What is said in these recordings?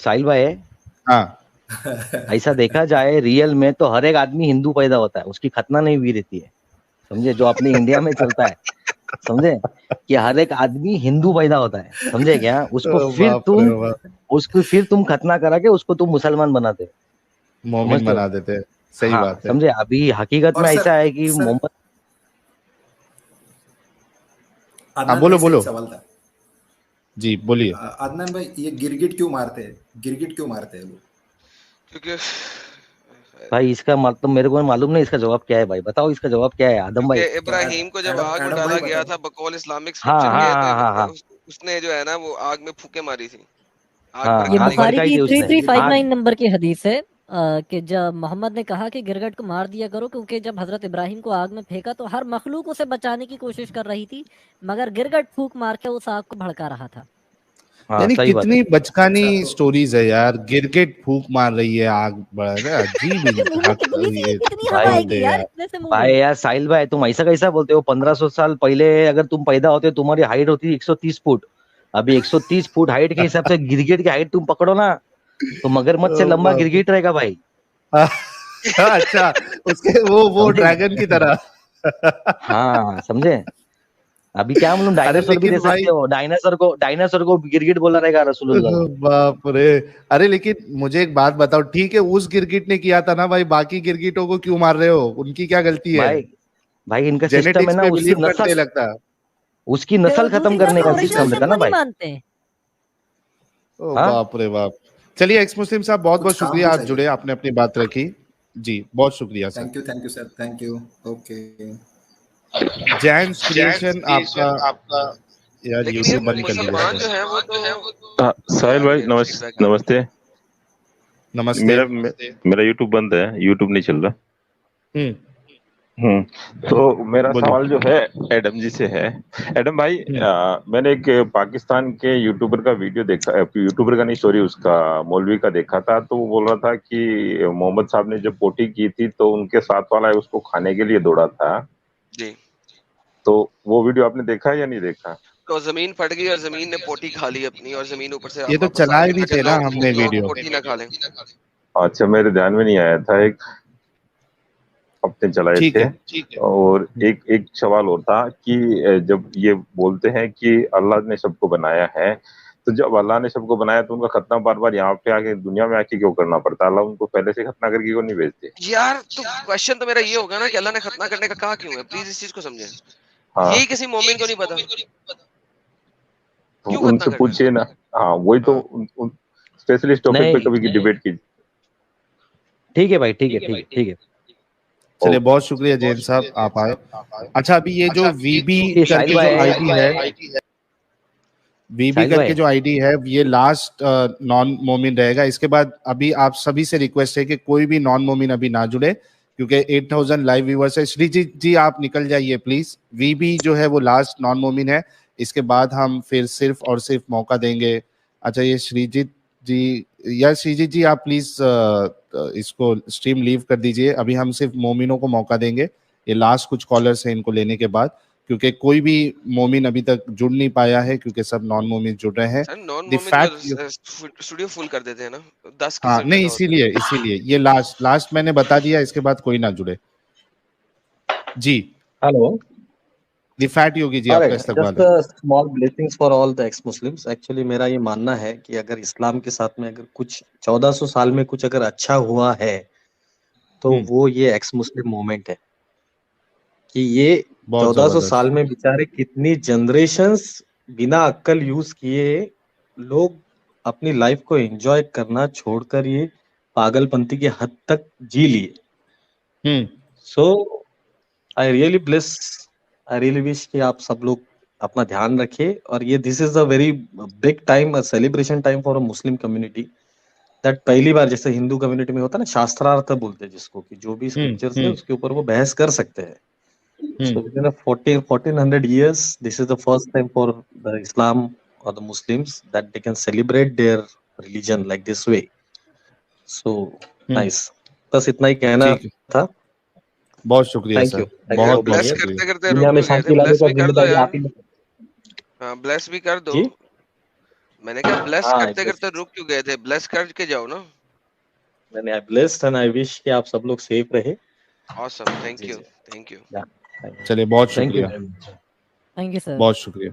साहिल भाई, हाँ ऐसा देखा जाए रियल में तो हर एक आदमी हिंदू पैदा होता है, उसकी खतना नहीं हुई रहती है, समझे, जो अपने इंडिया में चलता है, समझे, कि हर एक आदमी हिंदू पैदा होता है, समझे क्या, बाप रे बाप, उसको फिर तुम खतना करा के उसको तुम मुसलमान बनाते हो, मोमिन समझते हो। बना देते हैं, सही हाँ बात है। समझे, अभी हकीकत और में सर ऐसा है कि सर मोहम्मद, हाँ अदनान बोलो भाई से बोलो, एक सवाल था। जी बोलिए। अदनान भाई, ये गिरगिट क्यों मारते हैं? गिरगिट क्यों मारते हैं लोग? क्योंकि भाई इसका मतलब मेरे को मालूम नहीं, इसका जवाब क्या है भाई, बताओ इसका जवाब क्या है आदम क्योंकि भाई। तो इब्राहिम को जब एडम आग में एडम डाला भाई गया बताओ। था बकौल इस्लामिक हाँ स्क्रिप्चर हाँ के, हाँ हाँ तो हाँ उसने जो है ना वो आग में फूके मारी थी, आग हाँ, तो भड़का ये आग देने के बुखारी लिए। भड़काई की थी उसने, आग। 3359 नंबर की हदीस है कि जब मोहम्मद ने कहा कि गिरगट को मार दिया करो, क्योंकि जब हजरत इब्राहिम को आग में फेंका तो हर मखलूक उसे बचाने की कोशिश कर रही थी, मगर गिरगट फूंक मार के उस आग को भड़का रहा था। हाँ यानी सही बात है। कितनी बचकानी अच्छा, तो स्टोरीज है यार, गिरगिट फूक मार रही है, आग बढ़ा रहा है, अजीब इसके मुंह में ये कितनी हवा भाई आएगी बातें यार, यार। इतने से मुंह भाई में। यार साहिल भाई, तुम ऐसा कैसा बोलते हो, 1500 साल पहले अगर तुम पैदा होते तुम्हारी हाइट होती 130 फुट, अभी 130 फुट हाइट के हिसाब से गिरगिट की हाइट तुम पकड़ो ना, तो मगरमच्छ से ओ लंबा बाप रे। गिरगिट रहेगा भाई, अच्छा, उसके वो समझे। ड्रैगन की तरह। हाँ समझे, अभी क्या मालूम, अरे डायनासोर भी दे लेकिन भाई, सकते हो, डायनासोर को गिरगिट बोला रहेगा रसूलुल्लाह ने। बाप रे। अरे लेकिन मुझे एक बात बताओ, ठीक है उस गिरगिट ने किया था ना भाई, बाकी गिरगिटों को क्यों मार रहे हो, उनकी क्या गलती है? भाई भाई इनका सिस्टम है जेनेटिक्स ना, पे बिलीव करते लगता है। उसकी फिर वो नस्ल खत्म दूसरी करने तरफ का ओरिजिनल सिस्टम रहता सिन ना को नहीं भाई। मानते। ओ हाँ बाप रे बाप। चलिए एक्स मुस्लिम साहब, बहुत कुछ बहुत काम शुक्रिया, भी आप जुड़े, चाहिए। आपने अपनी बात रखी। जी बहुत शुक्रिया sir. Thank you sir, thank you. Okay. Jains creation आपका, यार लेकिन ये यूट्यूब बंद कर लिया मुसलमान इसने। जो है वो तो साहिल भाई ये फीडबैक आ रही है। नमस्ते। नमस्ते। मेरा मेरा यूट्यूब बंद है, यूट्यूब नहीं चल रहा। हम्म, तो मेरा बोलिए। सवाल जो है एडम जी से है। एडम भाई, हम्म, मैंने एक पाकिस्तान के यूट्यूबर का वीडियो देखा, यूट्यूबर का नहीं सॉरी, उसका मौलवी का देखा था। तो वो बोल रहा था कि मोहम्मद साहब ने जब पोटी की थी तो उनके साथ वाला उसको खाने के लिए दौड़ा था। जी, तो वो वीडियो आपने देखा है या नहीं देखा? तो जमीन फट गई और जमीन ने पोटी खा ली अपनी, और जमीन ऊपर से ये तो वापस आ चलाए गई भी ताकि थे ना लोग हमने लोग वीडियो। पोटी ना खा लें। अच्छा, मेरे ध्यान में नहीं आया था, एक हफ्ते चलाए ठीक थे। है। और एक एक सवाल और था कि जब ये बोलते हैं कि अल्लाह ने सबको बनाया है, तो जब अल्लाह ने सबको बनाया तो उनका खतना बार बार यहाँ पे आके दुनिया में आके क्यों करना पड़ता? अल्लाह उनको पहले से खतना करके क्यों नहीं भेजते? यार तो क्वेश्चन तो मेरा ये होगा ना कि अल्लाह ने खतना करने का कहा क्यों है, प्लीज इस चीज को समझें। हाँ, यही किसी मोमिन को नहीं पता तो क्यों खतना उनसे करना है। पूछिए ना। हाँ वही तो, हाँ। स्पेशलिस्ट टॉपिक पे नहीं, कभी डिबेट की। ठीक है भाई, ठीक है, ठीक है, ठीक है। चलिए ओके। बहुत शुक्रिया जैन साहब, आप आए। अच्छा, अभी ये जो वीबी ये करके जो आईडी है, वीबी साहिल करके भाई, जो आईडी है, ये लास्ट नॉन मोमिन रहेगा। इसके बाद अभी आप सभी से रिक्वेस्ट है कि कोई भी नॉन मोमिन अभी ना जुड़े, क्योंकि 8000 लाइव व्यूअर्स है। श्रीजीत जी आप निकल जाइए प्लीज, वीबी जो है वो लास्ट नॉन मोमिन है। इसके बाद हम फिर सिर्फ और सिर्फ मौका देंगे। अच्छा ये श्रीजीत जी, या श्रीजीत जी आप प्लीज इसको स्ट्रीम लीव कर दीजिए, अभी हम सिर्फ मोमिनों को मौका देंगे। ये लास्ट कुछ कॉलर्स हैं, इनको लेने के बाद, क्योंकि कोई भी मोमिन अभी तक जुड़ नहीं पाया है, क्योंकि सब नॉन मोमिन जुड़ रहे हैं। सर नॉन द मोमिन फैक्ट, तो स्टूडियो फुल कर देते हैं ना, 10 हाँ किसी में नहीं, जगह होती है। इसीलिए इसीलिए ये लास्ट मैंने बता दिया, इसके बाद कोई ना जुड़े। जी hello. The fat Yogi ji, अरे आपका इस्तकबाल जस्ट है। Small blessings for all the x Muslims. Actually मेरा ये मानना है कि अगर इस्लाम के साथ में अगर कुछ 1400 साल में कुछ अगर अच्छा हुआ है तो वो ये एक्स मुस्लिम मूवमेंट है, कि ये बहुत 1400 जबरदस्त। साल में बेचारे कितनी जनरेशंस बिना अक्ल यूज किए लोग अपनी लाइफ को एंजॉय करना छोड़कर ये पागलपंती के हद तक जी लिए। सो आई रियली विश कि आप सब लोग अपना ध्यान रखिए। और ये this is a very big time, a celebration time for a Muslim community, that पहली बार, जैसे हिंदू कम्युनिटी में होता है ना शास्त्रार्थ बोलते हैं जिसको, कि जो भी स्क्रिप्चर्स है उसके ऊपर वो बहस कर सकते हैं। So within a 1400 years, this is the first time for the Islam or the Muslims that they can celebrate their religion like this way. So nice. बस इतना ही कहना ठीक है, था। बहुत शुक्रिया थैंक सर, यू, बहुत बहुत ब्लेस शुक्रिया। करते करते रुक दुनिया में भी गए थे, शांति लाने ब्लेस का भी कर दो जिम्मेदारी यार। आप ही। हाँ ब्लेस भी कर दो। जी मैंने कहा ब्लेस हाँ, करते करते रुक क्यों गए थे? ब्लेस करके जाओ ना। मैंने I blessed and I wish कि आप सब लोग सेफ रहे। ऑसम, थैंक जी यू, जी थैंक यू। या चलिए, बहुत थैंक यू शुक्रिया, very much. Thank you sir. बहुत शुक्रिया।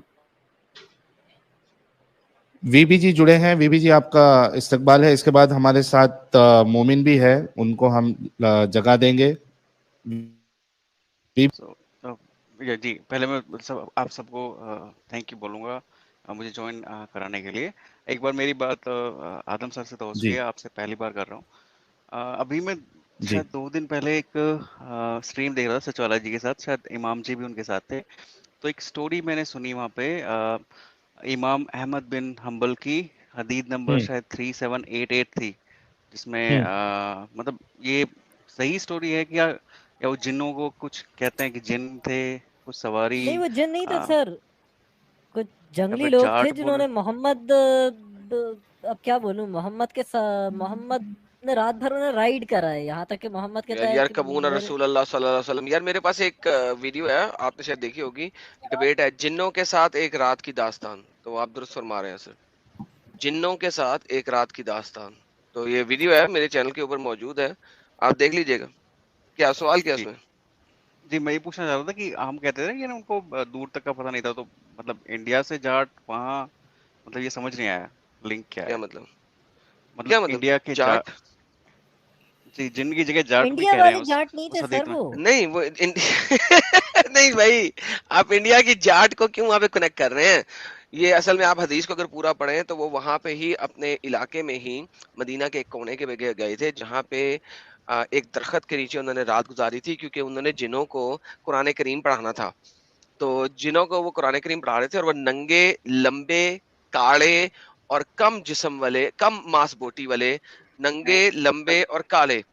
वीबी जी जुड़े हैं। वीबी जी, आपका इस्तकबाल है। इसके बाद हमारे साथ मोमिन भी है, उनको हम जगह देंगे। सो जी, पहले मैं सब आप सबको थैंक यू बोलूँगा मुझे ज्वाइन कराने के लिए। एक बार मेरी बात आदम सर से तो हो चुकी जी है, आपसे पहली बार कर रहा हूँ। अभी मैं जी शायद 2 दिन पहले एक स्ट्रीम देख रहा था सचवाला जी के साथ, शायद इमाम जी भी उनके साथ थे। तो एक स्टोरी मैंने सुनी वहाँ पे इमाम अहमद बिन हम्बल की हदीस नंबर शायद 3788 थी, जिसमें मतलब ये सही स्टोरी है क्या, या वो जिन्नों को कुछ कहते हैं कि जिन थे कुछ सवारी नहीं, वो जिन नहीं थे आ, सर, कुछ या जंगली फिर लोग थे जाट बोल जिन्होंने मोहम्मद अब क्या बोलूं, मोहम्मद ने रात भर उन्हें राइड करा है, यहाँ तक कि मोहम्मद कहता है यार कि कबून मेरे रसूल अल्लाह सल्लल्लाहु अलैहि वसल्लम। यार मेरे पास एक वीडियो है, आपने शायद देखी होगी, डिबेट है जिन्नों के साथ एक रात की दास्तान। तो आप दुरुस्त फरमा रहे हैं सर, जिन्नों के साथ एक रात की दास्तान। तो ये वीडियो है मेरे चैनल के ऊपर मौजूद है, आप देख लीजिएगा। क्या सवाल क्या जी उसमें? जी, मैं ये पूछना चाह रहा था कि हम कहते थे कि ना उनको दूर तक का पता नहीं था, तो मतलब इंडिया से जाट वहाँ, मतलब ये समझ नहीं आया लिंक क्या क्या है। मतलब? मतलब क्या मतलब इंडिया के जाट? जी, जिन की जगह जाट भी इंडिया कह रहे हैं वाले जाट नहीं उस थे हदीस सर में। वो। नहीं वो नहीं भाई, आप इंडिया की जाट को क्यों वहां पे कनेक्ट कर रहे हैं? ये असल में आप हदीस को अगर पूरा पढ़ें तो वो वहां पे ही अपने इलाके में ही मदीना के एक कोने के गए थे, जहां पे एक दरख्त के नीचे उन्होंने रात गुजारी थी, क्योंकि उन्होंने जिनों को कुरान करीम पढ़ाना था। तो जिनों को वो कुरान करीम पढ़ा रहे थे, और वो नंगे, लंबे, काले और कम जिस्म वाले, कम मांसबोटी वाले, नंगे, लंबे और काले,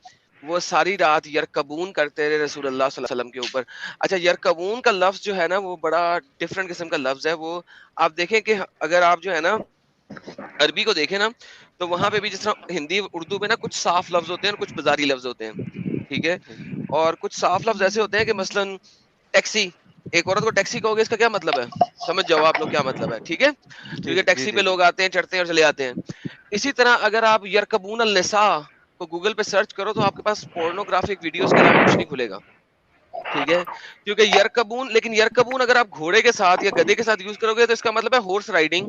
वो सारी रात यरकबून करते रहे रसूल अल्लाह सल्लल्लाहु अलैहि वसल्लम के ऊपर। अच्छा, यरकबून का लफ्ज जो है ना, वो बड़ा डिफरेंट किस्म का लफ्ज है। वो आप देखें कि अगर आप जो है ना अरबी को देखें ना, तो वहां पे भी जिस तरह हिंदी उर्दू में ना कुछ साफ लफ्ज होते हैं और कुछ बाजारी लफ्ज होते हैं, ठीक है। जी और कुछ साफ लफ्ज ऐसे होते हैं कि मसलन टैक्सी, एक औरत को टैक्सी कहोगे, इसका क्या मतलब है? समझ जाओ आप लोग क्या मतलब है, ठीक है, जी क्योंकि जी टैक्सी जी पे जी लोग आते हैं, चढ़ते हैं और चले जाते हैं। इसी तरह अगर आप यरकबून अल निसा को गूगल पे सर्च करो, तो आपके पास पोर्नोग्राफिक वीडियोस के अलावा कुछ नहीं खुलेगा, ठीक है। क्योंकि यरकबून, लेकिन यरकबून अगर आप घोड़े के साथ या गधे के साथ यूज करोगे तो इसका मतलब है हॉर्स राइडिंग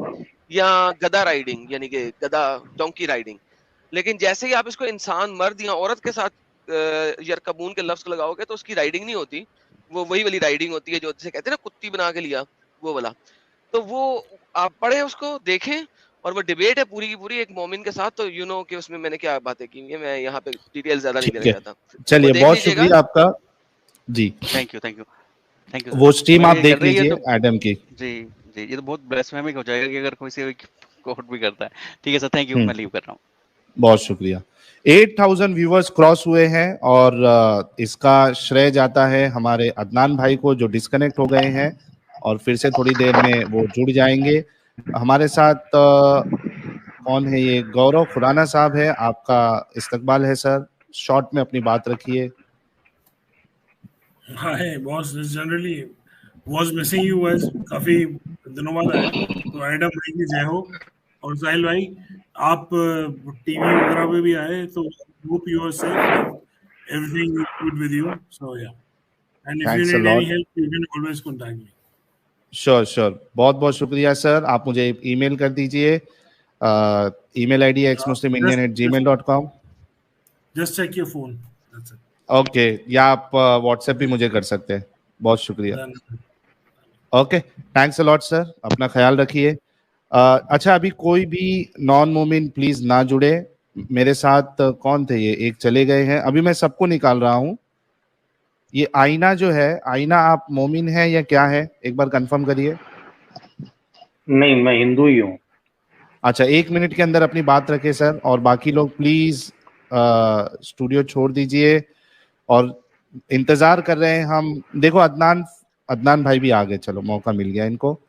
या गधा राइडिंग, यानी कि गधा डोंकी राइडिंग। लेकिन जैसे ही आप इसको इंसान, मर्द या औरत के साथ यरकबून के लफ्ज लगाओगे, तो उसकी राइडिंग नहीं होती, वो वही वाली राइडिंग होती है जो जिसे कहते हैं ना कुत्ती बना के लिया, वो वाला। तो वो आप पढ़े, उसको देखें, और वो डिबेट है पूरी की पूरी एक मोमिन के साथ, तो यू नो कि उसमें मैंने क्या बातें की हैं, मैं यहाँ पे डिटेल ज्यादा नहीं ठीक देना है, चाहता। वो चलिए, देख बहुत लीजिएगा। शुक्रिया आपका। जी, thank you thank you thank you sir. वो तो स्ट्रीम मैं आप ये कर देख रही है लीजिए तो एडम की। जी जी, ये तो बहुत ब्लेसफेमिक हो जाएगा कि अगर कोई से कोट भी करता है। ठीक है सर, थैंक यू, हम्म, मैं लीव कर रहा हूँ। बहुत शुक्रिया। 8000 व्यूवर्स क्रॉस हुए हैं, और इसका श्रेय जाता है हमारे अदनान भाई को, जो डिस्कनेक्ट हो गए हैं और फिर से थोड़ी देर में वो जुड़ जाएंगे हमारे साथ। कौन है ये? गौरव खुराना साहब है, आपका इस्तकबाल है सर। शॉर्ट में अपनी बात रखिए। Hi boss, generally was missing you guys, काफी दिनों बाद आए। तो एडम भाई की जय हो। और साहिल भाई, आप टीवी वगैरह पे भी आए, तो hope you are safe and everything is good with you. So yeah, and if you thanks a need any lot. Help you can always contact me. Sure sure, बहुत बहुत शुक्रिया सर। आप मुझे ईमेल कर दीजिए। ईमेल आईडी है xmuslimindian@gmail.com। Just check your phone, that's it. Okay, या आप व्हाट्सएप भी मुझे कर सकते हैं। बहुत शुक्रिया। Then okay, thanks a lot sir, अपना ख्याल रखिए। अच्छा, अभी कोई भी नॉन मोमिन प्लीज ना जुड़े। मेरे साथ कौन थे? ये एक चले गए हैं, अभी मैं सबको निकाल रहा हूँ। ये आईना जो है, आईना आप मोमिन है या क्या है? एक बार कंफर्म करिए। नहीं, मैं हिंदू ही हूँ। अच्छा, 1 मिनट के अंदर अपनी बात रखे सर, और बाकी लोग प्लीज स्टूडियो छोड़ दीजिए। और इंतजार कर रहे हैं हम। देखो, अदनान अदनान भाई भी आ गए, चलो मौका मिल गया इनको।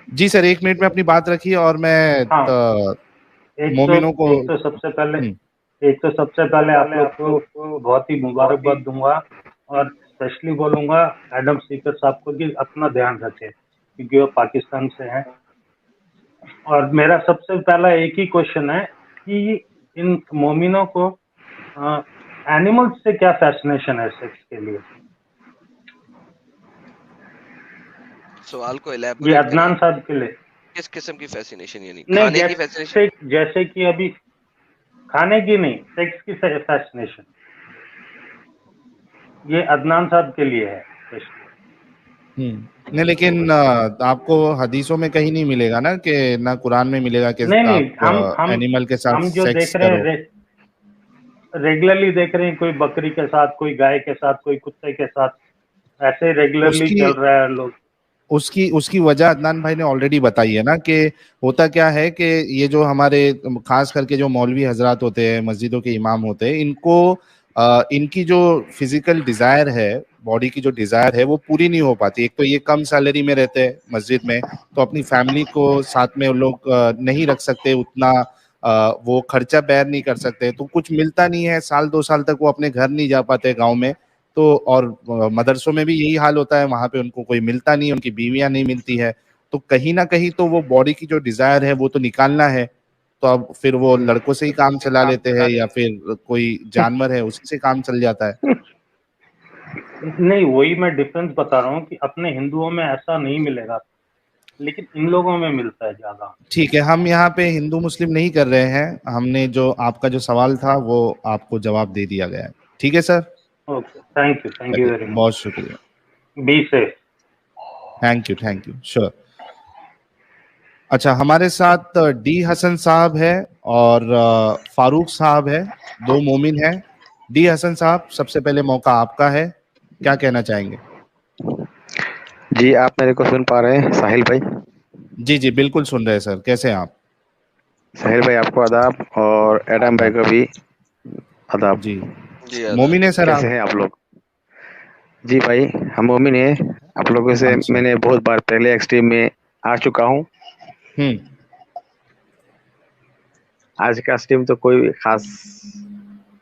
जी सर, 1 मिनट में अपनी बात रखिए, और मैं हाँ, एक तो मोमिनों को एक तो सबसे पहले एक तो सबसे पहले आप लोग को बहुत ही मुबारकबाद दूंगा, और स्पेशली बोलूंगा एडम सीकर साहब को कि अपना ध्यान रखें, क्योंकि वो पाकिस्तान से हैं। और मेरा सबसे पहला एक ही क्वेश्चन है कि इन मोमिनों को एनिमल्स से क्या फैसिनेशन है सेक्स के लिए? सवाल को ये elaborate अदनान करिए, साहब के लिए। किस किस्म की फैसिनेशन, यानी नहीं, खाने की फैसिनेशन? जैसे कि अभी खाने की नहीं, सेक्स की फैसिनेशन, ये अदनान साहब के लिए है स्पेशली। नहीं, लेकिन आपको हदीसों में कहीं नहीं मिलेगा ना, कि ना कुरान में मिलेगा कि नहीं, आप एनिमल के साथ हम जो सेक्स देख रहे करो। हैं, रेगुलरली देख रहे हैं, कोई बकरी के साथ, कोई गाय के साथ, कोई कुत्ते के साथ, ऐसे रेगुलरली उसकी चल रहा है लोग। उसकी वजह अदनान भाई ने ऑलरेडी बताई है ना, कि होता क्या है कि ये जो हमारे खास करके जो मौलवी हजरात होते हैं, मस्जिदों के इमाम होते हैं, इनको इनकी जो फिजिकल डिजायर है, बॉडी की जो डिजायर है वो पूरी नहीं हो पाती। एक तो ये कम सैलरी में रहते हैं मस्जिद में, तो अपनी फैमिली को साथ में वो लोग नहीं रख सकते, उतना वो खर्चा बेयर नहीं कर सकते, तो कुछ मिलता नहीं है, साल 2 साल तक वो अपने घर नहीं जा पाते गाँव में। तो और मदरसों में भी यही हाल होता है, वहां पे उनको कोई मिलता नहीं, उनकी बीवियां नहीं मिलती है, तो कहीं ना कहीं तो वो बॉडी की जो डिजायर है वो तो निकालना है। तो अब फिर वो लड़कों से ही काम चला लेते हैं, या फिर कोई जानवर है उसी से काम चल जाता है। नहीं, वही मैं डिफरेंस बता रहा हूँ कि अपने हिंदुओं में ऐसा नहीं मिलेगा, लेकिन इन लोगों में मिलता है ज्यादा। ठीक है, हम यहाँ पे हिंदू मुस्लिम नहीं कर रहे हैं, हमने जो आपका जो सवाल था वो आपको जवाब दे दिया गया है। ठीक है sir, okay, thank you very much. बहुत शुक्रिया। Be safe. Thank you, sure. अच्छा, हमारे साथ डी हसन साहब है और फारूक साहब है, 2 मोमिन हैं। डी हसन साहब, सबसे पहले मौका आपका है, क्या कहना चाहेंगे? जी, आप मेरे को सुन पा रहे हैं साहिल भाई? जी बिल्कुल सुन रहे हैं सर, कैसे हैं आप? साहिल भाई आपको आदाब, और एडम भाई को भी आदाब। जी, जी मोमिन है सर कैसे हैं आप लोग? जी भाई, हम मोमिन हैं। आप लोगों से अच्छा। मैंने बहुत बार पहले एक्सट्रीम में आ चुका हूँ। आज का स्ट्रीम तो कोई खास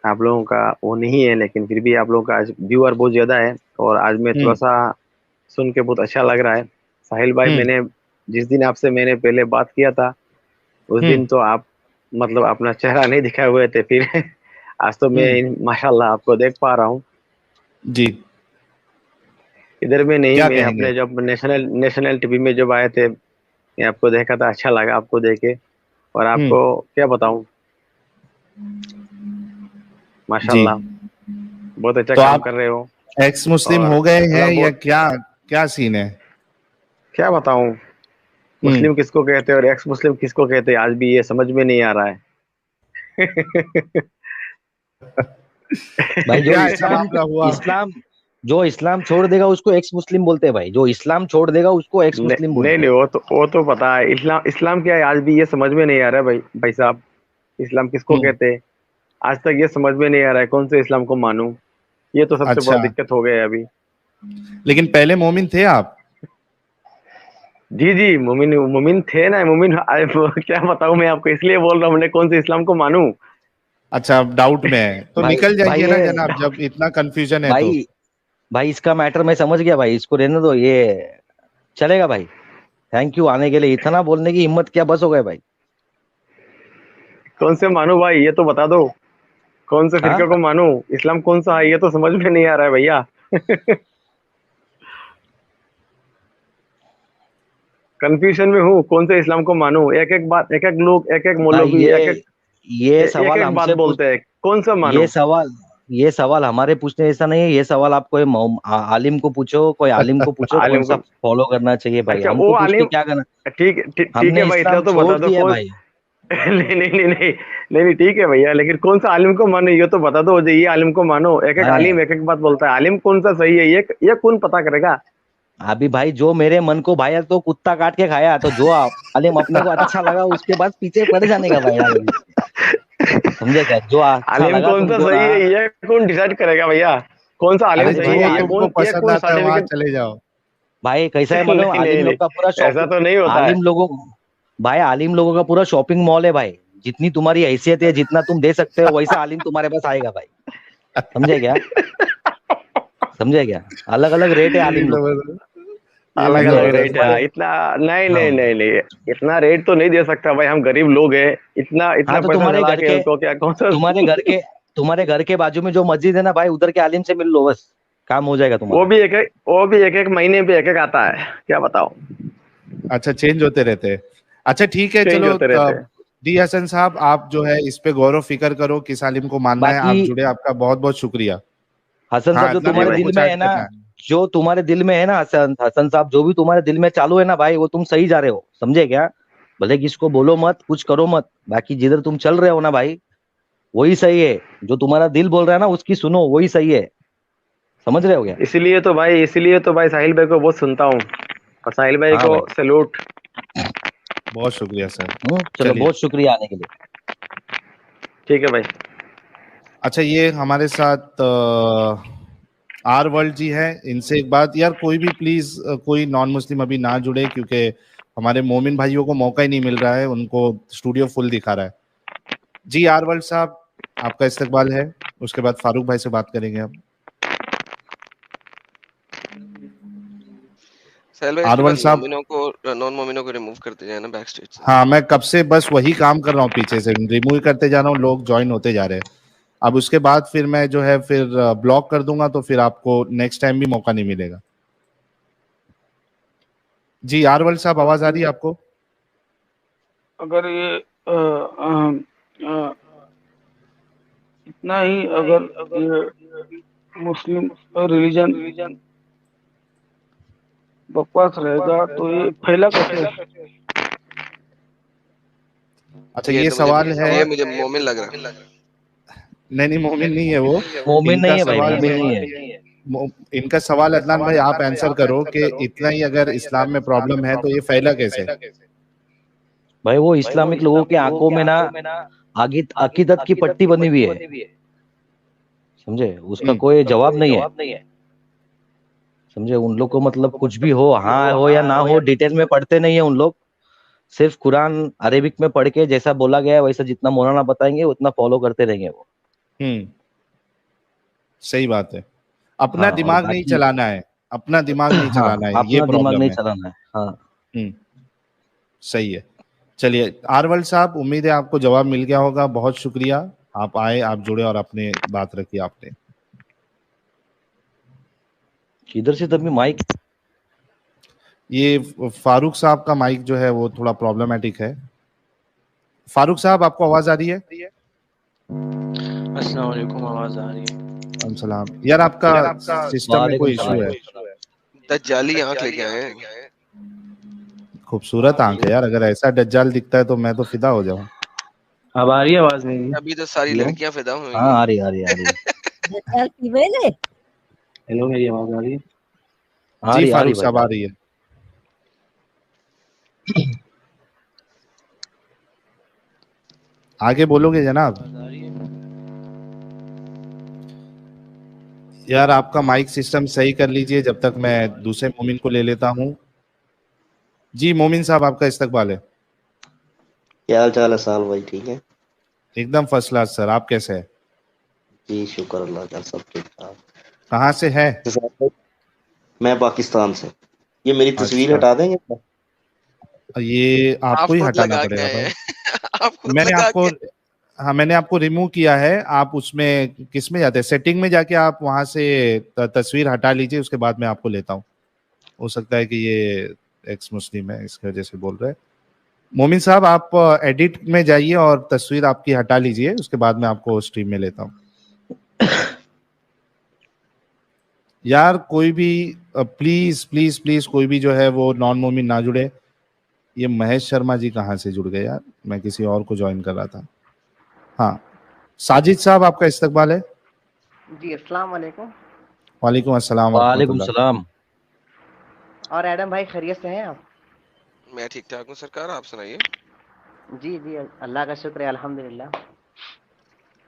आप लोगों का वो नहीं है, लेकिन फिर भी आप लोगों का आज व्यूअर बहुत ज्यादा है, और आज मैं थोड़ा सा सुन के बहुत अच्छा लग रहा है। साहिल भाई, मैंने जिस दिन आपसे मैंने पहले बात किया था, उस दिन तो आप मतलब अपना चेहरा नहीं दिखाए हुए थे, फिर आज तो मैं माशाल्लाह आपको देख पा रहा हूँ। जी, इधर में नहीं, क्या मैं कहेंगे? अपने जब नेशनल टीवी में जब आए थे, मैं आपको देखा था, अच्छा लगा आपको देखे, और आपको क्या बताऊं, माशाल्लाह बहुत अच्छा तो काम आप कर रहे हो। एक्स मुस्लिम और हो गए हैं अल्लाह या बहुत- क्या सीन है? क्या बताऊं, मुस्लिम किसको कहते हैं और एक्स मुस्लिम किसको कहते हैं, आज भी ये समझ में नहीं आ रहा है। भाई क्या ऐसा मामला हुआ? जो इस्लाम छोड़ देगा उसको एक्स मुस्लिम बोलते हैं भाई, जो इस्लाम छोड़ देगा उसको एक्स मुस्लिम बोलते नहीं, हैं। वो तो पता है। इस्लाम क्या है, आज भी ये समझ में नहीं आ रहा है भाई साहब, इस्लाम किसको कहते हैं, आज तक ये समझ में नहीं आ रहा है, कौन से इस्लाम को मानूं, ये तो सबसे बड़ा अच्छा, दिक्कत हो गया है अभी। लेकिन पहले मोमिन थे आप? जी, मोमिन थे ना, मोमिन क्या बताऊं मैं आपको, इसलिए बोल रहा हूँ, मैंने कौन से इस्लाम को मानूं। अच्छा, अब डाउट में है तो निकल जाइए ना जनाब, जब इतना कंफ्यूजन है तो। भाई इसका मैटर मैं समझ गया भाई, इसको रहने दो, ये चलेगा भाई। थैंक यू आने के लिए, इतना बोलने की हिम्मत क्या बस हो गए भाई? कौन से मानूं भाई, ये तो बता दो, कौन से फिरके को मानूं, इस्लाम कौन सा है, ये तो समझ में नहीं आ रहा है भैया। कंफ्यूजन में हूँ, कौन से इस्लाम को मानूं, एक एक बात, एक एक लोग, एक एक मौलवी, ये सवाल एक बात बोलते हैं, कौन सा मानूं? ये सवाल हमारे पूछने जैसा नहीं है, ये सवाल आप कोई आलिम को पूछो, कोई आलिम को पूछो कौन सा फॉलो करना चाहिए भाई। अच्छा, हमको पूछ के क्या करना? ठीक है भाई, इतना तो बता दो भाई। नहीं, ठीक है भैया, लेकिन कौन सा आलिम को मानो ये तो बता दो, ये आलिम को मानो। एक एक आलिम एक एक बात बोलता है, आलिम कौन सा सही है ये कौन पता करेगा? अभी भाई जो मेरे मन को भाया तो कुत्ता काट के खाया, तो जो आलिम अपने को अच्छा लगा उसके बाद पीछे पड़ जाने का भाई, समझे क्या? जो आलिम कौन सा सही है ये कौन डिसाइड करेगा भैया, कौन सा आलिम सही है, ये कौन पसंद आता है वहां चले जाओ भाई। कैसा है मालूम, आलिम लोग का पूरा ऐसा तो नहीं होता है भाई, आलिम लोगों का पूरा शॉपिंग मॉल है भाई, जितनी तुम्हारी हैसियत है, जितना तुम दे सकते हो वैसा आलिम तुम्हारे पास आएगा भाई, समझे क्या? अलग अलग रेट है आलिम लोग। अलग समझे? अलग रेट है इतना। नहीं हाँ। नहीं नहीं नहीं, इतना रेट तो नहीं दे सकता भाई, हम गरीब लोग हैं। इतना इतना हाँ तो पैसा तुम्हारे चला घर के के उनको क्या कौन सा तुम्हारे घर के बाजू में जो मस्जिद है ना भाई, उधर के आलिम से मिल लो, बस काम हो जाएगा वो तुम्हारा। भी एक महीने पे एक आता है, क्या बताओ। अच्छा, चेंज होते रहते हैं। अच्छा ठीक है, चेंज चलो होते रहते हैं। डी हसन साहब, आप जो है इस पे गौर व फिक्र करो, किस आलिम को मानना है, आप बाकी जुड़े, आपका बहुत बहुत शुक्रिया। हसन हाँ, साहब, जो इतना तुम्हारे मेरे को दिल कुछ में ऐड है ना, करना है। जो तुम्हारे दिल में है ना हसन हसन साहब, जो भी तुम्हारे दिल में चालू है ना भाई, वो तुम सही जा रहे हो, समझे क्या? भले किसको बोलो मत, कुछ करो मत, बाकी जिधर तुम चल रहे हो ना भाई, वही सही है। जो तुम्हारा दिल बोल रहा है ना, उसकी सुनो, वही सही है। समझ रहे हो क्या? इसीलिए तो भाई साहिल भाई को बहुत सुनता हूँ, और साहिल भाई हाँ को भाई। सैल्यूट। बहुत शुक्रिया सर। चलो, चलिए, बहुत शुक्रिया आने के लिए। ठीक है भाई। अच्छा ये हमारे साथ आर वर्ल्ड जी है, इनसे एक बात यार, कोई भी प्लीज कोई नॉन मुस्लिम अभी ना जुड़े, क्योंकि हमारे मोमिन भाइयों को मौका ही नहीं मिल रहा है, उनको स्टूडियो फुल दिखा रहा है। जी आर वर्ल्ड साहब, आपका इस्तकबाल है, उसके बाद फारूक भाई से बात करेंगे हम। साहिल भाई, आर इसके बाद वर्ल्ड साहब, नॉन मोमिनो को रिमूव करते जाए ना बैक स्टेज से। हाँ मैं कब से बस वही काम कर रहा हूँ, पीछे से रिमूव करते जा रहा हूँ, लोग ज्वाइन होते जा रहे हैं। अब उसके बाद फिर मैं जो है फिर ब्लॉक कर दूंगा, तो फिर आपको नेक्स्ट टाइम भी मौका नहीं मिलेगा। जी आर वर्ल्ड साहब, आवाज आ रही है आपको? अगर ये इतना ही अगर ये मुस्लिम रिलीजन बकवास रहेगा तो ये फैला कैसे? अच्छा ये सवाल है, ये मुझे मोमिन लग रहा है। नहीं मोमिन नहीं है वो, मोमिन इनका नहीं है भाई, सवाल मोमिन है, नहीं है। इनका सवाल अदनान भाई आप आंसर करो कि इतना ही अगर इस्लाम में प्रॉब्लम है तो ये फैला कैसे? भाई वो इस्लामिक लोगों के आंखों में ना आगे अकीदत की पट्टी बनी हुई है, समझे? उसका कोई जवाब नहीं है, समझे? उन लोग को मतलब कुछ भी हो, हाँ हो या ना हो, डिटेल में पढ़ते नहीं है उन लोग। सिर्फ कुरान अरेबिक में पढ़ के जैसा बोला गया है वैसा जितना मौलाना बताएंगे उतना फॉलो करते रहेंगे वो। सही बात है। अपना हाँ, दिमाग नहीं चलाना है, अपना दिमाग नहीं हाँ, चलाना है, ये अपना दिमाग प्रॉब्लम नहीं है। चलाना है। हाँ। सही है। चलिए आरवल साहब, उम्मीद है आपको जवाब मिल गया होगा, बहुत शुक्रिया, आप आए, आप जुड़े और अपने बात रखी आपने। इधर से तभी माइक, ये फारूक साहब का माइक जो है वो थोड़ा प्रॉब्लमेटिक है। फारूक साहब, आपको आवाज आ रही है? अस्सलाम वालेकुम, आवाज आ रही है? सलाम। यार आपका सिस्टम में कोई इशू है? दज्जाली आंख लेके आए हैं। खूबसूरत आंख है यार, अगर ऐसा दज्जाल दिखता है तो मैं तो फिदा हो जाऊं। अब आ रही है आवाज मेरी? अभी तो सारी लड़कियां फिदा हुई हाँ हैं। आ रही है। हेलो, मेरी आवाज आ रही है? जी फारूक साहब आ रही है। आगे बोलोगे जनाब? यार आपका माइक सिस्टम सही कर लीजिए जब तक मैं दूसरे मोमिन को ले लेता हूं। जी मोमिन साहब, आपका इस्तकबाल है। क्या हाल चाल है साल भाई? ठीक है, एकदम फर्स्ट क्लास सर, आप कैसे हैं? जी शुक्र अल्लाह का, सब ठीक ठाक। कहाँ से है? मैं पाकिस्तान से। ये मेरी तस्वीर अच्छा। हटा देंगे? ये आपको ही हटाना पड़ेगा भाई। मैंने आपको रिमूव किया है। आप उसमें किस में जाते हैं? सेटिंग में जाके आप वहां से तस्वीर हटा लीजिए, उसके बाद मैं आपको लेता हूँ। हो सकता है कि ये एक्स मुस्लिम है, इसकी वजह से बोल रहे हैं। मोमिन साहब, आप एडिट में जाइए और तस्वीर आपकी हटा लीजिए, उसके बाद मैं आपको स्ट्रीम में लेता हूँ। यार कोई भी प्लीज प्लीज प्लीज कोई भी जो है वो नॉन मोमिन ना जुड़े। ये महेश शर्मा जी कहाँ से जुड़ गए यार? मैं किसी और को ज्वाइन कर रहा था। हाँ साजिद साहब, आपका इस्तकबाल है। जी अस्सलाम वालेकुम। वालेकुम अस्सलाम। वालेकुम सलाम। और एडम भाई खैरियत से हैं आप? मैं ठीक ठाक हूँ सरकार, आप सुनाइए। जी जी अल्लाह का शुक्र है, अल्हम्दुलिल्लाह।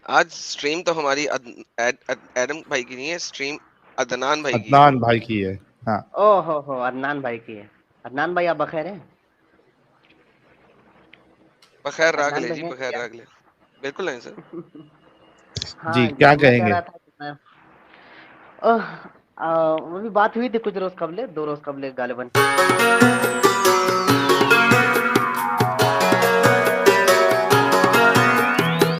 आज स्ट्रीम तो हमारी एडम भाई की नहीं है, स्ट्रीम अदनान भाई की है। अदनान भाई की है। हाँ। ओ हो अदनान भाई की है। अदनान भाई आप बखैर हैं? बखैर रागले जी, बखैर रागले, बिल्कुल नहीं सर। हाँ जी क्या मैं कह कहेंगे? रहा था कि वो भी बात हुई थी कुछ रोज कबले, 2 रोज कबले गालिबन।